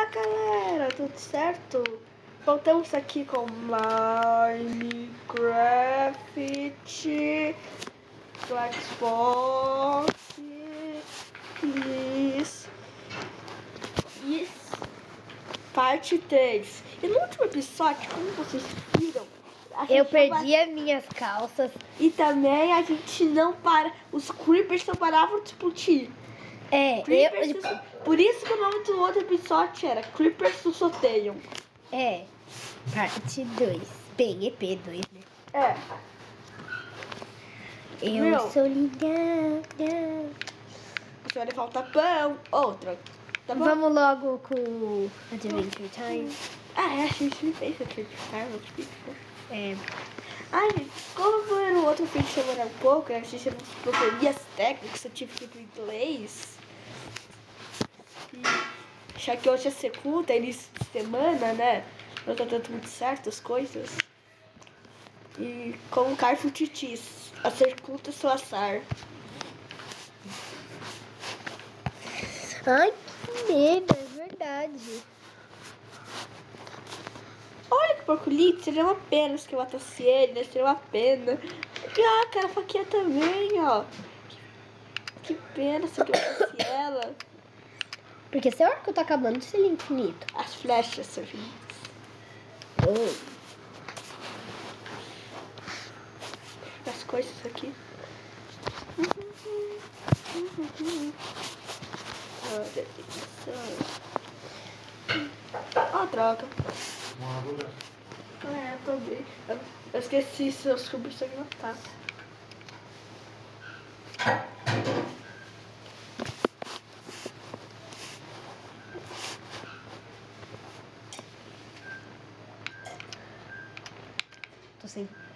galera, tudo certo? Voltamos aqui com Minecraft do Xbox. Parte 3. E no último episódio, como vocês viram, eu perdi as minhas calças. E também a gente não para. Os creepers não paravam de discutir. Por isso que o nome do outro episódio era Creepers do Soteiam. Parte 2. Bem, EP2, né? Eu sou ligada. Você vai levar um tapão. Outra. Tá bom? Vamos logo com o Adventure Time. A gente fez Adventure Time. Ai, gente, como no outro vídeo demorar um pouco, a gente não proferia as técnicas, eu tive que ir pro inglês. Já que hoje é segunda, início de semana, né? Não tá dando muito certo as coisas. E com o Carfo Titis, a circuita seu assar. Ai, que medo, é verdade. Olha que porcolito, seria uma pena se eu matasse ele, né? Seria uma pena. E cara, a faquinha também, ó. Que pena se eu matasse ela. Porque seu arco tá acabando de ser infinito. As flechas são infinitas. As coisas aqui. Droga. Também. Eu esqueci seus cubos aqui na taça.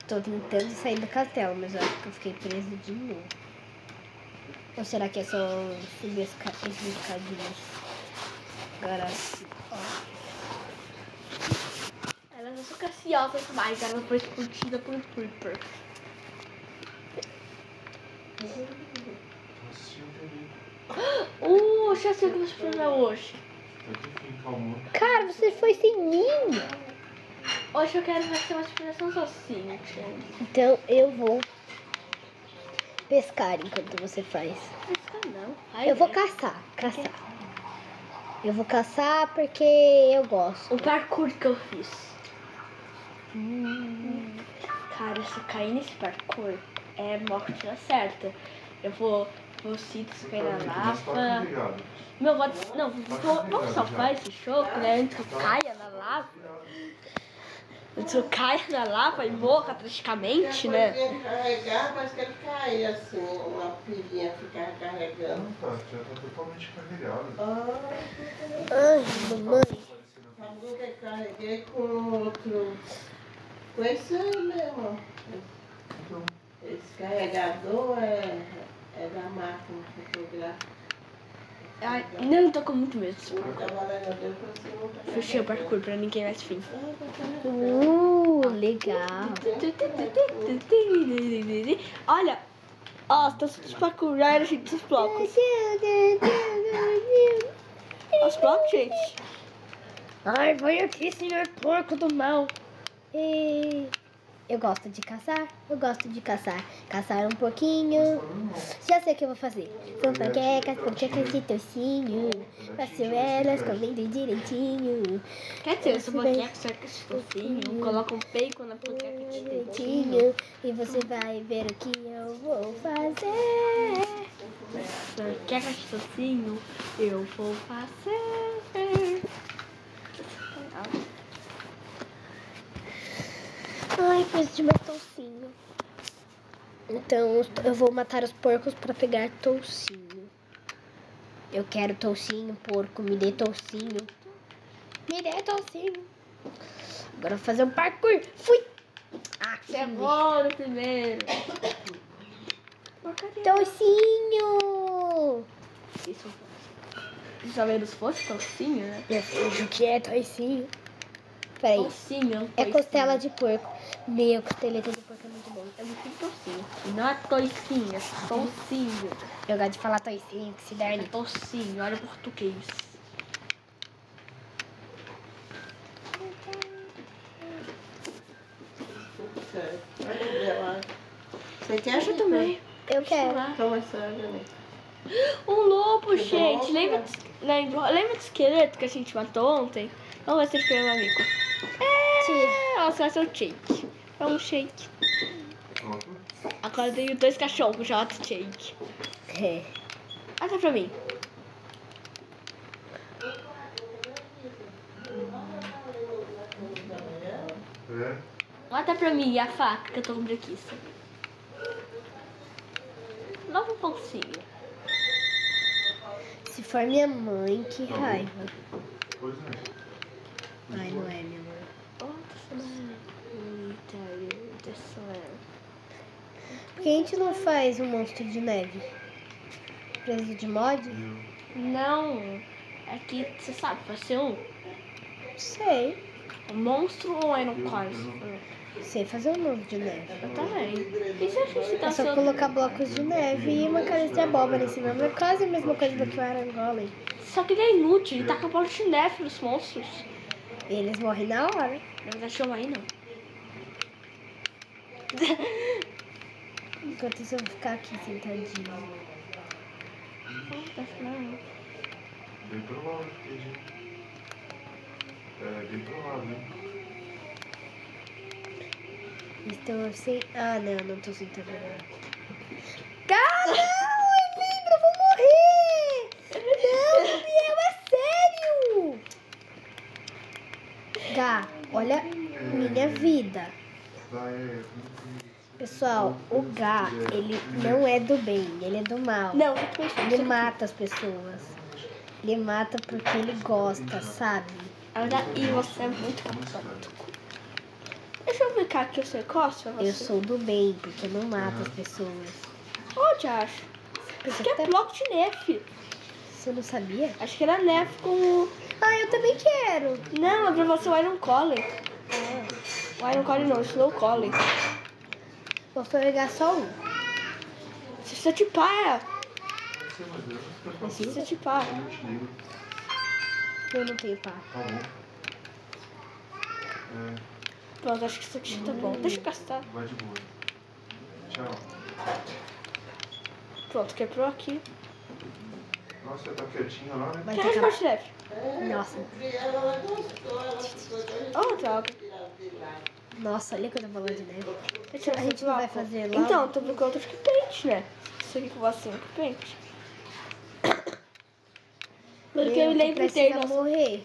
Tô tentando sair do castelo, mas eu acho que eu fiquei preso de novo. Ou será que é só subir esses escadinhos? Agora, Elas não são graciosas mais, ela foi explodida por um creeper. Já sei o que você fazer hoje. Cara, você foi sem mim. Hoje eu quero fazer uma explicação sozinha, gente. Então eu vou pescar enquanto você faz. Pescar não. Eu vou caçar. Eu vou caçar porque eu gosto. O parkour que eu fiz. Cara, se eu cair nesse parkour, é morte na certa. Eu vou se cair na lava. Meu, vamos salvar esse choco, né? Antes que eu caia na lava. Antes que eu caia na lava e morra praticamente, né? Carregar, mas que ele caia assim, uma filhinha ficar carregando. Já tá totalmente carregado. Ai, mamãe. Falou que eu carreguei com outro. Com esse aí mesmo. Esse carregador é da máquina fotográfica. Ai, não, tô com muito medo. Fechei o parkour pra ninguém mais fim. Legal. Olha, tá dos parkour, já era gente dos blocos. Os blocos, gente. Ai, vai aqui, senhor porco do mal. Eu gosto de caçar. Caçar um pouquinho. Já sei o que eu vou fazer. São panquecas de tocinho. Faço elas comendo direitinho. Quer dizer, essa panqueca de tocinho, coloca um bacon na panqueca de tocinho. Direitinho. E você vai ver o que eu vou fazer. Panqueca de tocinho, eu vou fazer. Ai, preciso de mais toucinho. Então, eu vou matar os porcos pra pegar toucinho. Eu quero toucinho, porco. Me dê toucinho. Agora eu vou fazer um parkour. Fui! Você errou no primeiro. Toucinho! Isso. Se ao menos fosse tocinho, né? Meu filho, o que é toucinho? Peraí. Tocinho. É costela de porco. Meu, costeleta de porco é muito bom. É muito tocinho. Não é toicinho, é tocinho. Eu gosto de falar toicinho, que se dane. É tocinho, olha o português. sério. Vai beber lá. Você quer? Deixa eu também. Eu quero. Toma essa água, né? Um lobo, Que gente. bom, Lembra, lembra do esqueleto que a gente matou ontem? Vamos ver se ele pegou meu amigo. Nossa, vai ser um shake. É um shake. Pronto. Agora eu tenho 2 cachorros, já outro shake. É. Até pra mim. É. Até pra mim a faca que eu tô com preguiça. Novo pãozinho. Se for minha mãe, que Tá bom. raiva. Pois é. Ai, não é minha mãe. Por que a gente não faz um monstro de neve? Preso de mod? Não. Aqui, você sabe, vai ser um Sei. monstro ou é no quase? Sei fazer um monstro de neve. Eu também. E se a gente dá É só seu... colocar blocos de neve e uma cabeça de abóbora em cima. É quase a mesma coisa do que o Iron Golem. Só que ele é inútil, ele taca bola de neve nos monstros. Eles morrem na hora. Na verdade, chama aí não. Enquanto isso eu vou ficar aqui sentadinho. Bem provável que gente. É bem provável, hein? Estou sem... Ah, não tô sentada. Ah, não! Eu vou morrer! Não, Gabriel, é sério! Gá, olha minha vida. Vai, Pessoal, o Gá, ele não é do bem, ele é do mal. Não, eu tô pensando. Ele mata as pessoas. Ele mata porque ele gosta, sabe? E você é muito patótico. Deixa eu ficar aqui, você costa você? Eu sou do bem, porque eu não mato as pessoas. Onde acho? Isso aqui é bloco de neve. Você não sabia? Acho que era neve com o... Ah, eu também quero. Não, é pra você o Iron Collar. O Iron Collar não, o Slow Collar. Vou pegar só um. Se você tipar, Assim? se você tipar. eu te ligo. Eu não tenho pá. Tá bom. É, Pronto, acho que isso aqui tá bom. Deixa eu gastar. vai de boa. Tchau. Pronto, quebrou aqui. Nossa, você tá quietinha lá, né? Vai Quer ter resposta de neve? Nossa. Ela gostou, ela ficou doida. Oh, droga. De lá. Nossa, olha quanta bola de neve. Deixa eu A gente não vai fazer lá? Então, tô brincando de pente, né? Isso aqui com você é pente. Porque eu lembro de ter... precisa morrer.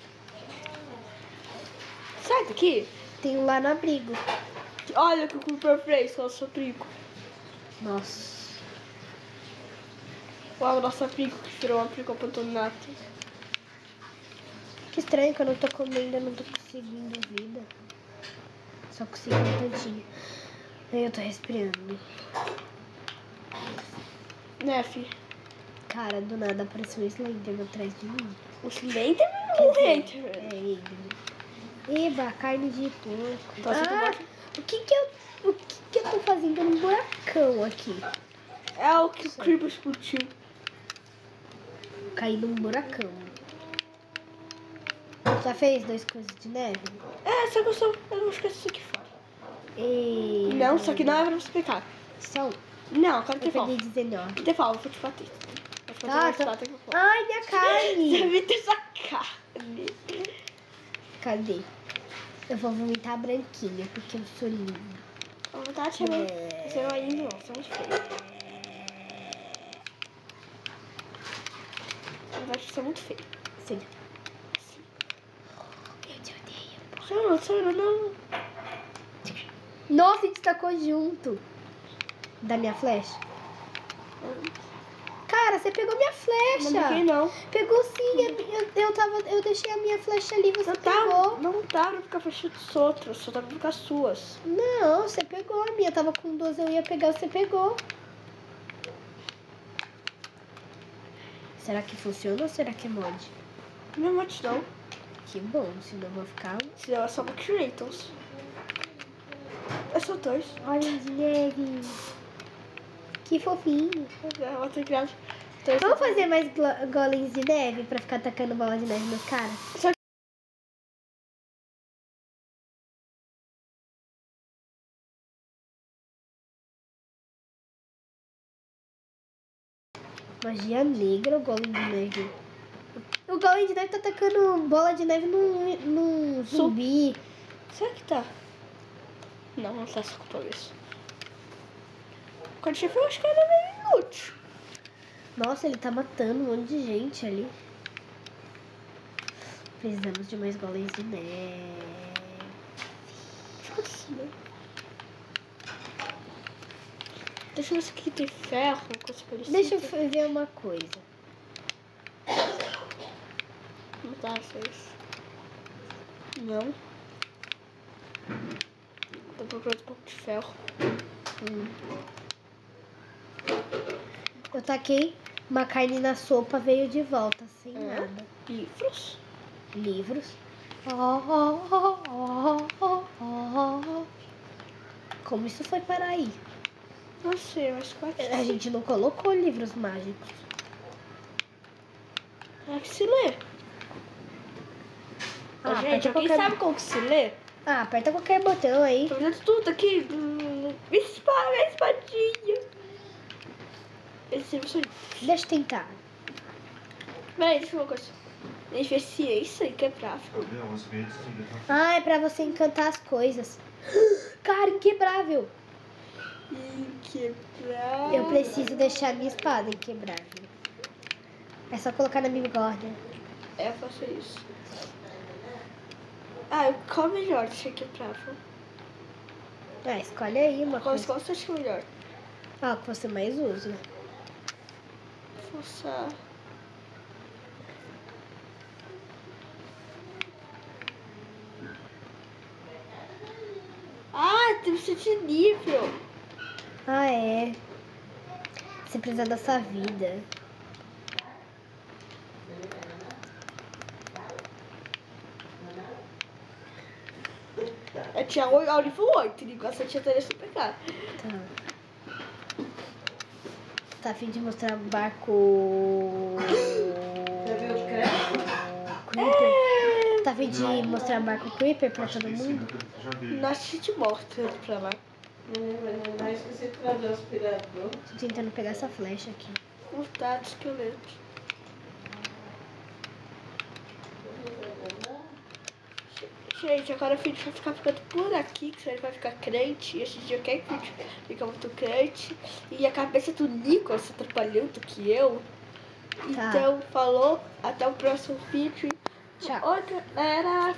Sai daqui. Tem um lá no abrigo. Olha que o Cooper fez com o nosso abrigo. Nossa. Uau, o nosso abrigo que virou um abrigo abandonado. Que estranho que eu não tô comendo, eu não tô conseguindo vida. Só consegui um tantinho. Aí eu tô respirando. Né, fi? Cara, do nada apareceu um Slender atrás de mim. O Slender não É entra. ele. Eba, carne de porco. Tô achando Ah, o que que eu tô fazendo num buracão aqui? É o que o Creeper explodiu. Caí num buracão. Já fez 2 coisas de neve? É, só que eu não esqueci isso aqui fora. E... Não, só que não é pra você explicar. Só um. Não, quero Eu ter falta. peguei 19. Ter falta, vou te bater. Vou fazer Ah, mais tá. falta que eu for. Ai, minha Você carne! me tem essa carne. Cadê? Eu vou vomitar branquinha, porque eu sou linda. A vontade é meio... Você não é lindo, não. Você é muito feio. A vontade de ser muito feio. Sim. Eu te odeio. Não. Nossa, a gente tacou junto. Da minha flecha? Cara, você pegou minha Não flecha. peguei, não. Pegou sim, eu deixei a minha flecha ali, você Não pegou. Não dá pra ficar fechando os outros. Só dá pra ficar as suas. Não, você pegou a minha. Eu tava com 12, eu ia pegar, você pegou. Será que funciona ou será que é mod? Não é mod, não. Que bom, senão eu vou ficar... Se não, é só Creators. É só 2. Olha de neve. Que fofinho. Eu vou ter criado. Vamos fazer mais golems de neve pra ficar tacando bola de neve nos caras? Só Magia negra, o golem de neve. O golem de neve tá atacando bola de neve num zumbi. Será que tá? Não tá se ocupando isso. O cara de chifre eu acho que era meio inútil. Nossa, ele tá matando um monte de gente ali. Precisamos de mais golems de neve. Deixa eu ver se aqui tem ferro, coisa parecida. Deixa eu ver uma coisa. Não tá, vocês. Não. Tô procurando um pouco de ferro. Eu taquei uma carne na sopa, veio de volta, sem nada. Livros. Livros. Como isso foi parar aí? Não sei, mas pode ser. A gente não colocou livros mágicos. É que se lê. Gente, alguém sabe como que se lê? Ah, aperta qualquer botão aí. Tô vendo tudo aqui. Espadinha. Esse livro. Deixa eu tentar. Peraí, deixa eu ver uma coisa. Eficiência inquebrável. Ah, é pra você encantar as coisas. Cara, inquebrável. Inquebrável. Eu preciso deixar minha espada inquebrável. É só colocar na bigorna. É, eu faço isso. Ah, qual é melhor deixar inquebrável? Ah, escolhe aí uma Qual coisa. você acha melhor? Ah, o que você mais usa. Força. Ah, tem que de nível. Ah, é. Você precisa dessa vida. Eu tinha ao nível 8, negócio eu tinha interesse em pegar. Tá. Tá a fim de mostrar o barco. Já viu os créditos? Creeper? Tá a fim de mostrar o barco Creeper pra todo mundo? Nossa, a gente morta pra lá. Não esqueci de trazer o aspirador. Tô tentando pegar essa flecha aqui. Mortado, esqueleto. Gente, agora o vídeo vai ficar ficando por aqui, que ele vai ficar crente. E esse dia eu quero que o vídeo fique muito crente. E a cabeça do Nicolas atrapalhando que eu. Tá. Então, falou. Até o próximo vídeo. Tchau. Oi, galera.